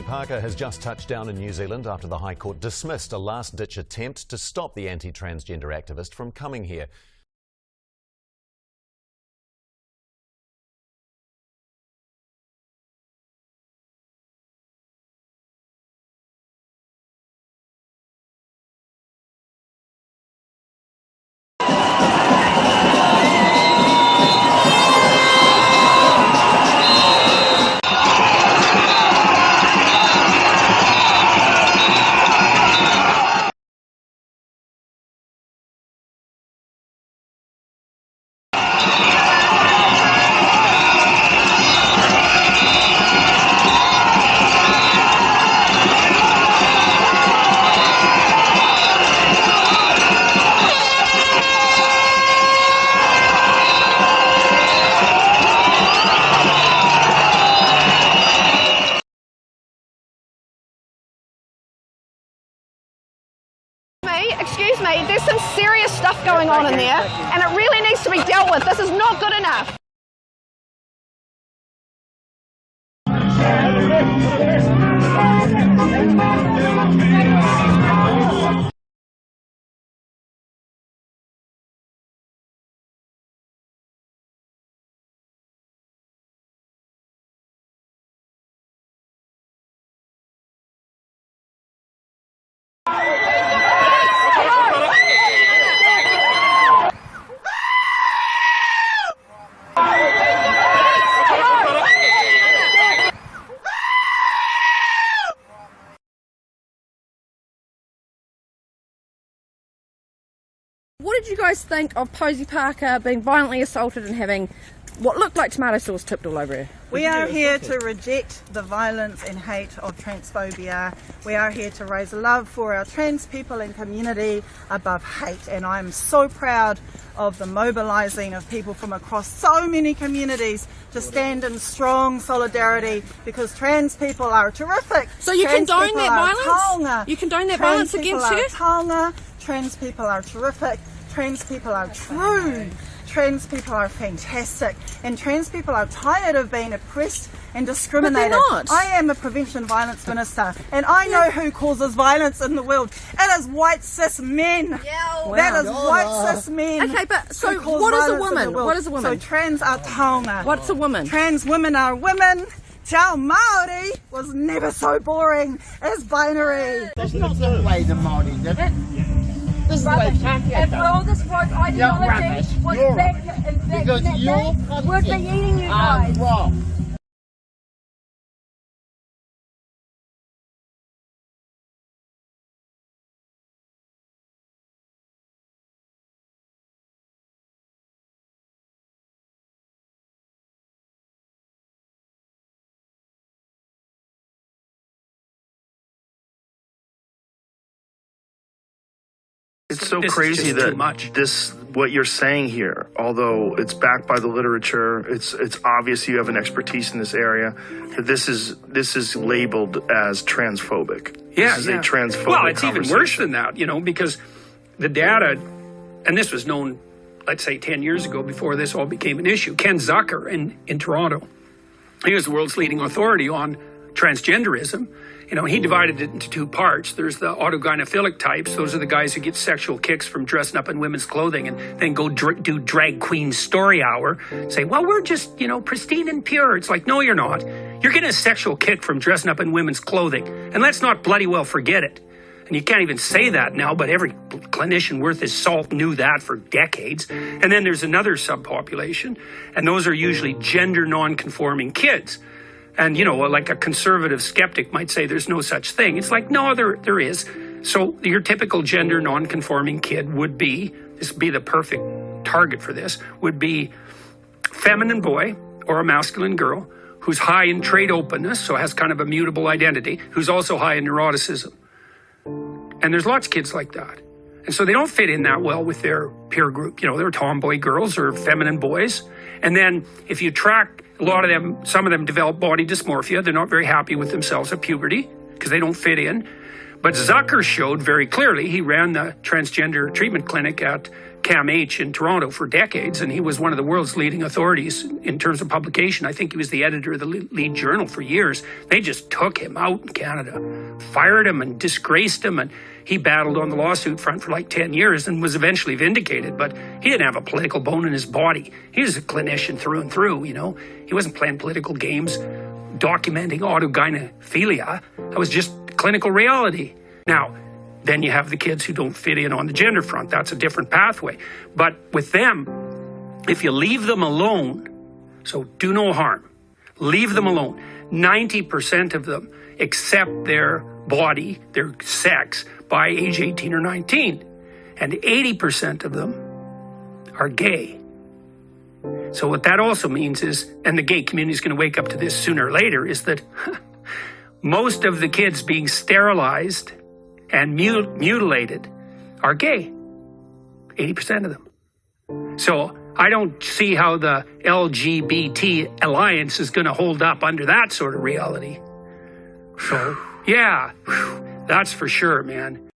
Parker has just touched down in New Zealand after the High Court dismissed a last-ditch attempt to stop the anti-transgender activist from coming here. Excuse me, there's some serious stuff going on in there, and it really needs to be dealt with. This is not good enough. What did you guys think of Posey Parker being violently assaulted and having what looked like tomato sauce tipped all over her? We are here to reject the violence and hate of transphobia. We are here to raise love for our trans people and community above hate, and I'm so proud of the mobilising of people from across so many communities to stand in strong solidarity, because trans people are terrific. So you condone that violence? You condone that violence against her? Trans people are terrific. Trans people are true. Trans people are fantastic, and trans people are tired of being oppressed and discriminated. But they're not. I am a prevention violence minister, and I know who causes violence in the world. It is white cis men. That is white cis men. Okay, but so what is a woman? What is a woman? So trans are taonga. What's a woman? Trans women are women. Te ao Māori was never so boring as binary. That's not the way the Māori did it. This is the way If all this woke ideology was back because in that your day, we'd be eating you guys. wrong. It's so crazy that what you're saying here, although it's backed by the literature, it's obvious you have an expertise in this area, that this is labeled as transphobic. Yeah, this is a transphobic Well, it's even worse than that, because the data, and this was known, let's say 10 years ago before this all became an issue. Ken Zucker in Toronto, he was the world's leading authority on transgenderism. He divided it into two parts. There's the autogynephilic types. Those are the guys who get sexual kicks from dressing up in women's clothing and then go do drag queen story hour. Say, well, we're just, pristine and pure. It's like, no, you're not. You're getting a sexual kick from dressing up in women's clothing. And let's not bloody well forget it. And you can't even say that now, but every clinician worth his salt knew that for decades. And then there's another subpopulation, and those are usually gender non-conforming kids. And, like a conservative skeptic might say there's no such thing. It's like, no, there is. So your typical gender non-conforming kid would be, this would be the perfect target for this, would be feminine boy or a masculine girl who's high in trait openness, so has kind of a mutable identity, who's also high in neuroticism. And there's lots of kids like that. And so they don't fit in that well with their peer group. They're tomboy girls or feminine boys. And then if you track a lot of them, some of them develop body dysmorphia. They're not very happy with themselves at puberty because they don't fit in. But Zucker showed very clearly, he ran the transgender treatment clinic at CAMH in Toronto for decades, and he was one of the world's leading authorities in terms of publication. I think he was the editor of the lead journal for years. They just took him out in Canada, fired him and disgraced him, and he battled on the lawsuit front for like 10 years and was eventually vindicated, but he didn't have a political bone in his body. He was a clinician through and through, you know. He wasn't playing political games, documenting autogynephilia. That was just clinical reality. Now, then you have the kids who don't fit in on the gender front. That's a different pathway. But with them, if you leave them alone, so do no harm, leave them alone, 90% of them accept their body, their sex, by age 18 or 19. And 80% of them are gay. So what that also means is, and the gay community is going to wake up to this sooner or later, is that most of the kids being sterilized and mutilated are gay. 80% of them. So I don't see how the LGBT alliance is going to hold up under that sort of reality. So, yeah, that's for sure, man.